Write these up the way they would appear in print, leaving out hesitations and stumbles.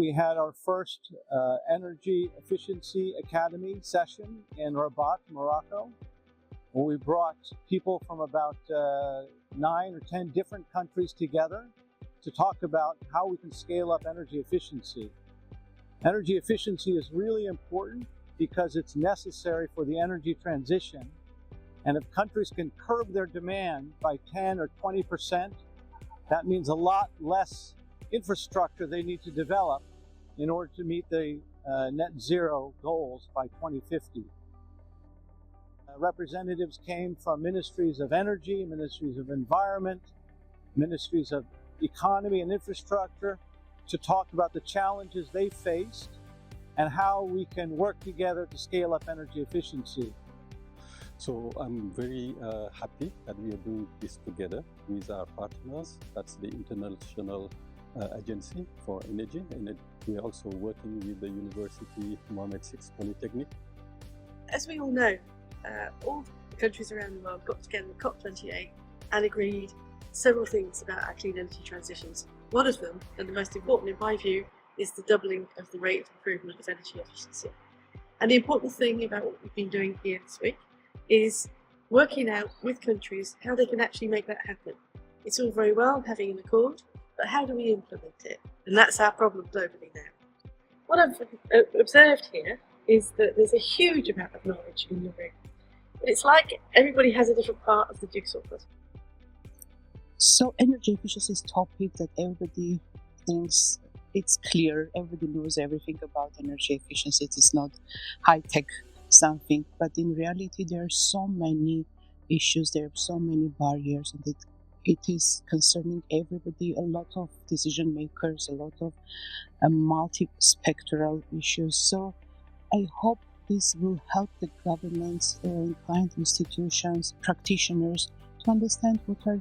we had our first Energy Efficiency Academy session in Rabat, Morocco, where we brought people from about 9 or 10 different countries together to talk about how we can scale up energy efficiency. Energy efficiency is really important because it's necessary for the energy transition. And if countries can curb their demand by 10 or 20%, that means a lot less infrastructure they need to develop in order to meet the net zero goals by 2050. Representatives came from Ministries of Energy, Ministries of Environment, Ministries of Economy and Infrastructure to talk about the challenges they faced and how we can work together to scale up energy efficiency. So I'm very happy that we are doing this together with our partners. That's the International Agency for Energy, and we are also working with the University Mohammed VI Polytechnic. As we all know, all the countries around the world got together at COP28 and agreed several things about our clean energy transitions. One of them, and the most important in my view, is the doubling of the rate of improvement of energy efficiency. And the important thing about what we've been doing here this week is working out with countries how they can actually make that happen. It's all very well having an accord, but how do we implement it? And that's our problem globally now. What I've observed here is that there's a huge amount of knowledge in the room. But it's like everybody has a different part of the jigsaw puzzle. So energy efficiency is a topic that everybody thinks it's clear, everybody knows everything about energy efficiency. It is not high-tech something, but in reality there are so many issues, there are so many barriers, and it is concerning everybody, a lot of decision makers, a lot of multi-spectral issues. So I hope this will help the governments, client institutions, practitioners to understand what are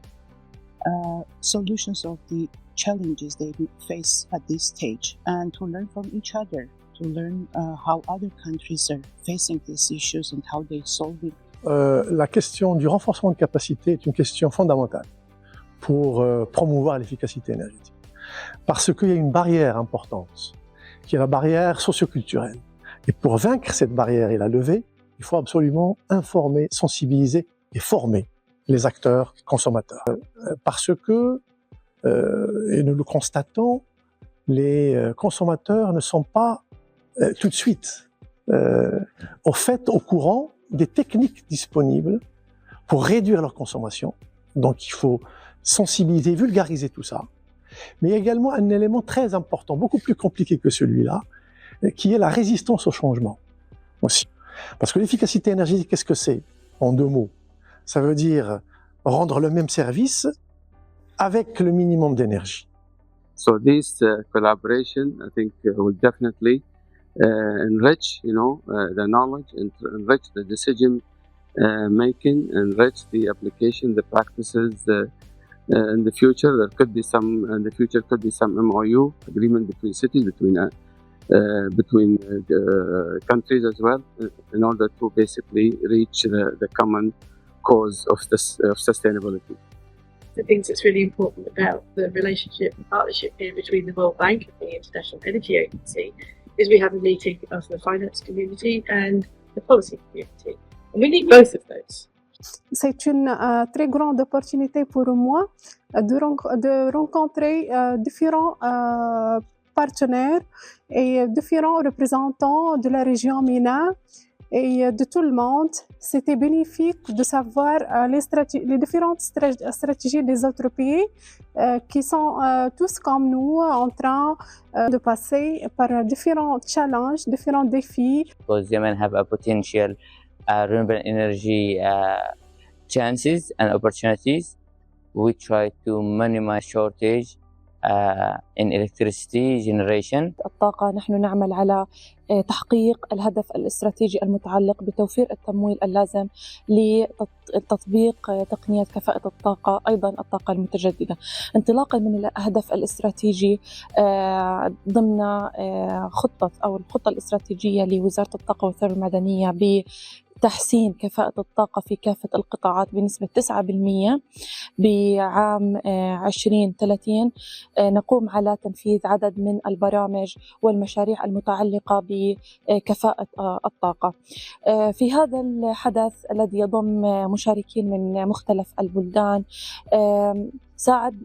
solutions of the challenges they face at this stage, and to learn from each other, to learn how other countries are facing these issues and how they solve it. La question du renforcement de capacité est une question fondamentale pour promouvoir l'efficacité énergétique. Parce qu'il y a une barrière importante, qui est la barrière socioculturelle. Et pour vaincre cette barrière et la lever, il faut absolument informer, sensibiliser et former les acteurs consommateurs. Parce que, et nous le constatons, les consommateurs ne sont pas tout de suite au courant des techniques disponibles pour réduire leur consommation. Donc il faut sensibiliser, vulgariser tout ça. Mais il y a également un élément très important, beaucoup plus compliqué que celui-là, qui est la résistance au changement aussi. Parce que l'efficacité énergétique, qu'est-ce que c'est? En 2 mots. Ça veut dire rendre le même service avec le minimum d'énergie. So this collaboration, I think, will definitely enrich, the knowledge, and enrich the decision making, enrich the application, the practices. In the future, there could be some. In the future, could be some MOU agreement between cities, between countries as well, in order to basically reach the common cause of sustainability. The things that's really important about the relationship and partnership here between the World Bank and the International Energy Agency is we have a meeting of the finance community and the policy community. And we need both of those. C'est une très grande opportunité pour moi de rencontrer différents partenaires et différents représentants de la région MENA et de tout le monde. C'était bénéfique de savoir les différentes stratégies des autres pays qui sont tous comme nous en train de passer par différents challenges, différents défis. Because Yemen have a potential renewable energy chances and opportunities. We try to minimize shortage in electricity generation. الطاقة نحن نعمل على تحقيق الهدف الاستراتيجي المتعلق بتوفير التمويل اللازم لتطبيق تقنيات كفاءة الطاقة، أيضاً الطاقة المتجددة. انطلاقاً من الهدف الاستراتيجي ضمن الخطة الاستراتيجية لوزارة الطاقة والثروة المعدنية تحسين كفاءة الطاقة في كافة القطاعات بنسبة 9% بعام 2030. نقوم على تنفيذ عدد من البرامج والمشاريع المتعلقة بكفاءة الطاقة. في هذا الحدث الذي يضم مشاركين من مختلف البلدان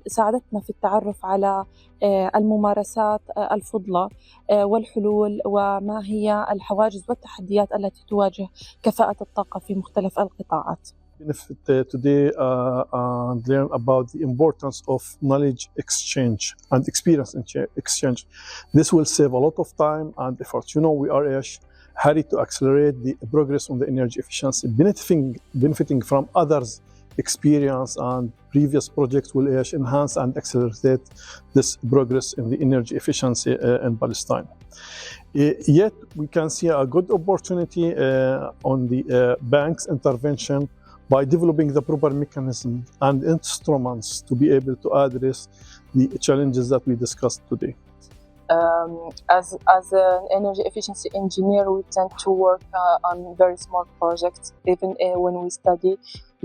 ساعدتنا في التعرف على الممارسات الفضلى والحلول وما هي الحواجز والتحديات التي تواجه كفاءة الطاقة في مختلف القطاعات. Today and learn about the importance of knowledge exchange and experience exchange. This will save a lot of time and effort. You know, we are hurry to accelerate the progress on the energy efficiency, benefiting from others' experience and previous projects will enhance and accelerate this progress in the energy efficiency in Palestine. Yet we can see a good opportunity on the bank's intervention by developing the proper mechanism and instruments to be able to address the challenges that we discussed today. As an energy efficiency engineer, we tend to work on very small projects. Even when we study,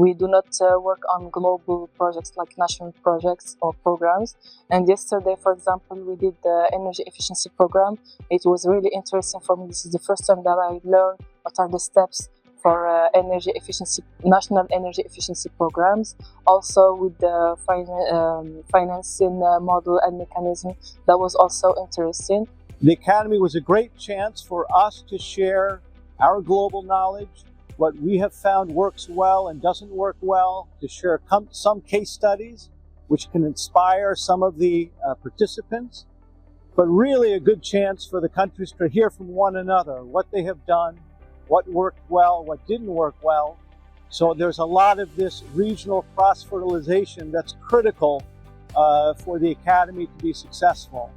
we do not work on global projects like national projects or programs. And yesterday, for example, we did the energy efficiency program. It was really interesting for me. This is the first time that I learned what are the steps for energy efficiency, national energy efficiency programs. Also with the financing model and mechanism, that was also interesting. The Academy was a great chance for us to share our global knowledge, what we have found works well and doesn't work well, to share some case studies which can inspire some of the participants, but really a good chance for the countries to hear from one another, what they have done, what worked well, what didn't work well. So there's a lot of this regional cross-fertilization that's critical for the Academy to be successful.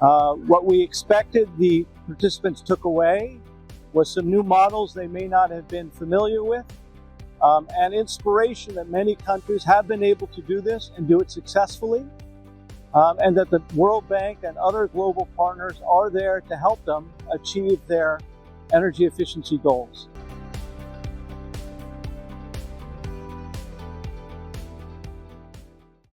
What we expected, the participants took away was some new models they may not have been familiar with, and inspiration that many countries have been able to do this and do it successfully, and that the World Bank and other global partners are there to help them achieve their energy efficiency goals.